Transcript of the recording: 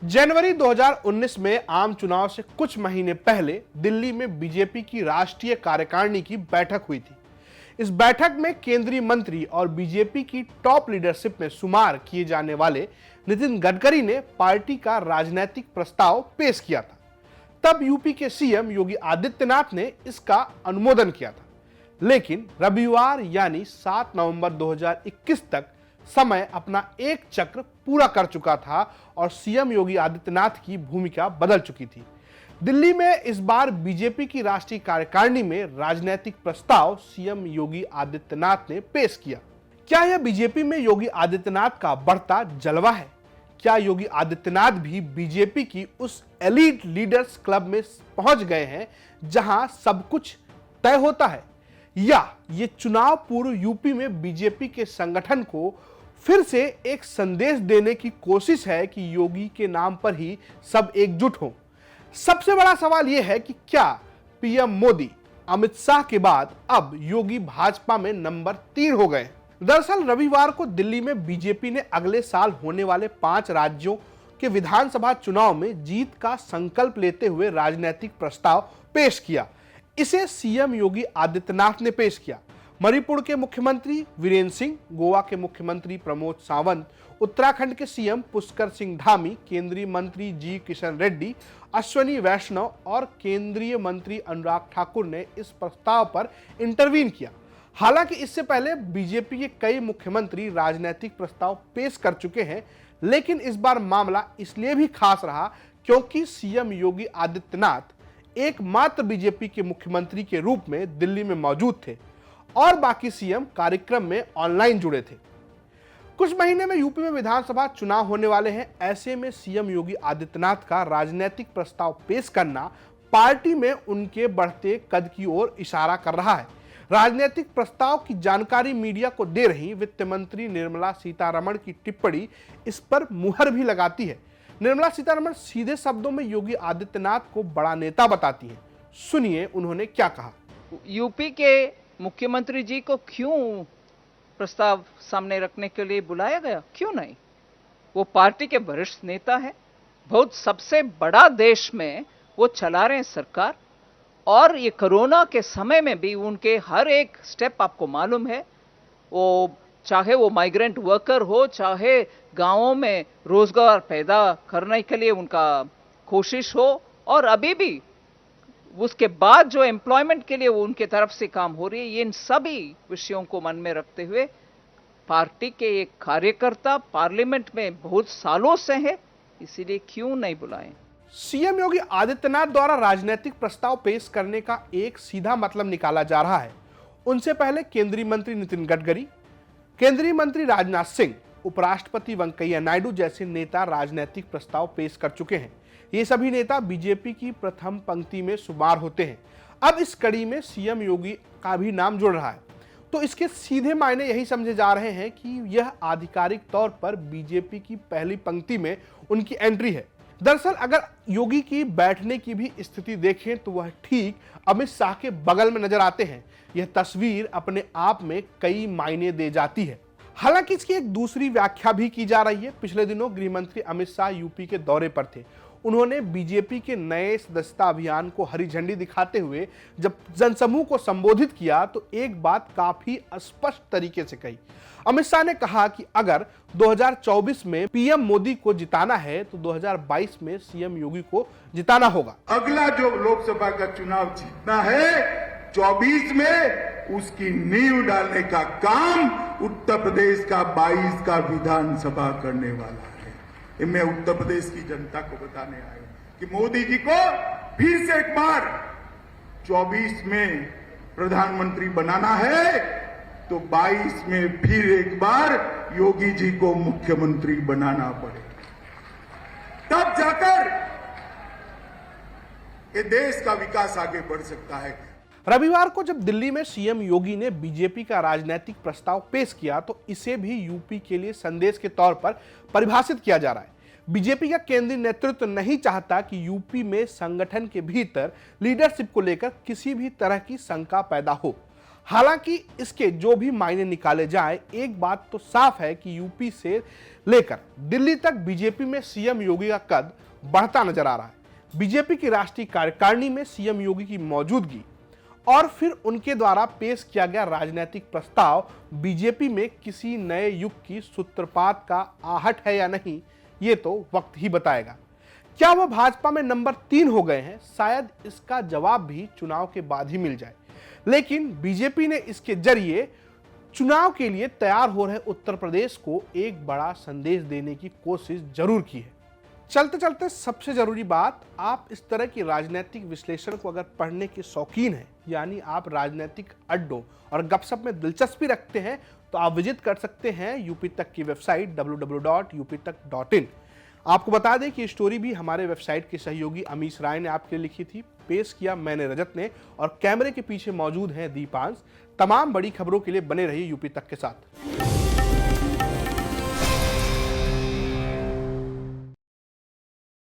जनवरी 2019 में आम चुनाव से कुछ महीने पहले दिल्ली में बीजेपी की राष्ट्रीय कार्यकारिणी की बैठक हुई थी। इस बैठक में केंद्रीय मंत्री और बीजेपी की टॉप लीडरशिप में शुमार किए जाने वाले नितिन गडकरी ने पार्टी का राजनीतिक प्रस्ताव पेश किया था। तब यूपी के सीएम योगी आदित्यनाथ ने इसका अनुमोदन किया था, लेकिन रविवार यानी 7 नवंबर 2021 तक समय अपना एक चक्र पूरा कर चुका था और सीएम योगी आदित्यनाथ की भूमिका बदल चुकी थी। दिल्ली में इस बार बीजेपी की राष्ट्रीय कार्यकारिणी में राजनीतिक प्रस्ताव सीएम योगी आदित्यनाथ ने पेश किया। क्या यह बीजेपी में योगी आदित्यनाथ का बढ़ता जलवा है? क्या योगी आदित्यनाथ भी बीजेपी की उस एलीट लीडर्स क्लब में पहुंच गए हैं जहां सब कुछ तय होता है, या ये चुनाव पूर्व यूपी में बीजेपी के संगठन को फिर से एक संदेश देने की कोशिश है कि योगी के नाम पर ही सब एकजुट हों? सबसे बड़ा सवाल यह है कि क्या पीएम मोदी अमित शाह के बाद अब योगी भाजपा में नंबर 3 हो गए? दरअसल रविवार को दिल्ली में बीजेपी ने अगले साल होने वाले 5 राज्यों के विधानसभा चुनाव में जीत का संकल्प लेते हुए राजनीतिक प्रस्ताव पेश किया। इसे सीएम योगी आदित्यनाथ ने पेश किया। मणिपुर के मुख्यमंत्री वीरेंद्र सिंह, गोवा के मुख्यमंत्री प्रमोद सावंत, उत्तराखंड के सीएम पुष्कर सिंह धामी, केंद्रीय मंत्री जी किशन रेड्डी, अश्वनी वैष्णव और केंद्रीय मंत्री अनुराग ठाकुर ने इस प्रस्ताव पर इंटरवीन किया। हालांकि इससे पहले बीजेपी के कई मुख्यमंत्री राजनीतिक प्रस्ताव पेश कर चुके हैं, लेकिन इस बार मामला इसलिए भी खास रहा क्योंकि सीएम योगी आदित्यनाथ एकमात्र बीजेपी के मुख्यमंत्री के रूप में दिल्ली में मौजूद थे और बाकी सीएम कार्यक्रम में ऑनलाइन जुड़े थे। कुछ महीने में यूपी में विधानसभा चुनाव होने वाले हैं। ऐसे में सीएम योगी आदित्यनाथ का राजनीतिक प्रस्ताव पेश करना पार्टी में उनके बढ़ते कद की ओर इशारा कर रहा है। राजनीतिक प्रस्ताव की जानकारी मीडिया को दे रही वित्त मंत्री निर्मला सीतारमण की टिप्पणी इस पर मुहर भी लगाती है। निर्मला सीतारमण सीधे शब्दों में योगी आदित्यनाथ को बड़ा नेता बताती हैं। सुनिए उन्होंने क्या कहा। यूपी के मुख्यमंत्री जी को क्यों प्रस्ताव सामने रखने के लिए बुलाया गया? क्यों नहीं? वो पार्टी के वरिष्ठ नेता है, बहुत सबसे बड़ा देश में वो चला रहे हैं सरकार, और ये कोरोना के समय में भी उनके हर एक स्टेप आपको मालूम है। वो चाहे वो माइग्रेंट वर्कर हो, चाहे गांवों में रोजगार पैदा करने के लिए उनका कोशिश हो, और अभी भी उसके बाद जो एम्प्लॉयमेंट के लिए वो उनके तरफ से काम हो रही है, ये इन सभी विषयों को मन में रखते हुए पार्टी के एक कार्यकर्ता पार्लियामेंट में बहुत सालों से है, इसीलिए क्यों नहीं बुलाएं? सीएम योगी आदित्यनाथ द्वारा राजनीतिक प्रस्ताव पेश करने का एक सीधा मतलब निकाला जा रहा है। उनसे पहले केंद्रीय मंत्री नितिन गडकरी, केंद्रीय मंत्री राजनाथ सिंह, उपराष्ट्रपति वेंकैया नायडू जैसे नेता राजनीतिक प्रस्ताव पेश कर चुके हैं। ये सभी नेता बीजेपी की प्रथम पंक्ति में शुमार होते हैं। अब इस कड़ी में सीएम योगी का भी नाम जुड़ रहा है, तो इसके सीधे मायने यही समझे जा रहे हैं कि यह आधिकारिक तौर पर बीजेपी की पहली पंक्ति में उनकी एंट्री है। दरअसल अगर योगी की बैठने की भी स्थिति देखें तो वह ठीक अमित शाह के बगल में नजर आते हैं। यह तस्वीर अपने आप में कई मायने दे जाती है। हालांकि इसकी एक दूसरी व्याख्या भी की जा रही है। पिछले दिनों गृह मंत्री अमित शाह यूपी के दौरे पर थे। उन्होंने बीजेपी के नए सदस्यता अभियान को हरी झंडी दिखाते हुए जब जनसमूह को संबोधित किया तो एक बात काफी स्पष्ट तरीके से कही। अमित शाह ने कहा कि अगर 2024 में पीएम मोदी को जिताना है तो 2022 में सीएम योगी को जिताना होगा। अगला जो लोकसभा का चुनाव जीतना है 24 में, उसकी नींव डालने का काम उत्तर प्रदेश का 22 का विधानसभा करने वाला है। मैं उत्तर प्रदेश की जनता को बताने आया कि मोदी जी को फिर से एक बार 24 में प्रधानमंत्री बनाना है तो 22 में फिर एक बार योगी जी को मुख्यमंत्री बनाना पड़ेगा, तब जाकर ये देश का विकास आगे बढ़ सकता है। रविवार को जब दिल्ली में सीएम योगी ने बीजेपी का राजनीतिक प्रस्ताव पेश किया तो इसे भी यूपी के लिए संदेश के तौर पर परिभाषित किया जा रहा है। बीजेपी का केंद्रीय नेतृत्व नहीं चाहता कि यूपी में संगठन के भीतर लीडरशिप को लेकर किसी भी तरह की शंका पैदा हो। हालांकि इसके जो भी मायने निकाले जाए, एक बात तो साफ है कि यूपी से लेकर दिल्ली तक बीजेपी में सीएम योगी का कद बढ़ता नजर आ रहा है। बीजेपी की राष्ट्रीय कार्यकारिणी में सीएम योगी की मौजूदगी और फिर उनके द्वारा पेश किया गया राजनीतिक प्रस्ताव बीजेपी में किसी नए युग की सूत्रपात का आहट है या नहीं, ये तो वक्त ही बताएगा। क्या वो भाजपा में नंबर 3 हो गए हैं? शायद इसका जवाब भी चुनाव के बाद ही मिल जाए। लेकिन बीजेपी ने इसके जरिए चुनाव के लिए तैयार हो रहे उत्तर प्रदेश को एक बड़ा संदेश देने की कोशिश जरूर की है। चलते चलते सबसे जरूरी बात, आप इस तरह की राजनीतिक विश्लेषण को अगर पढ़ने के शौकीन हैं, यानी आप राजनीतिक अड्डों और गपशप में दिलचस्पी रखते हैं, तो आप विजिट कर सकते हैं यूपी तक की वेबसाइट www.uptak.in। आपको बता दें कि स्टोरी भी हमारे वेबसाइट के सहयोगी अमीश राय ने आपके लिए लिखी थी, पेश किया मैंने रजत ने, और कैमरे के पीछे मौजूद हैं दीपांश। तमाम बड़ी खबरों के लिए बने रहिए यूपी तक के साथ।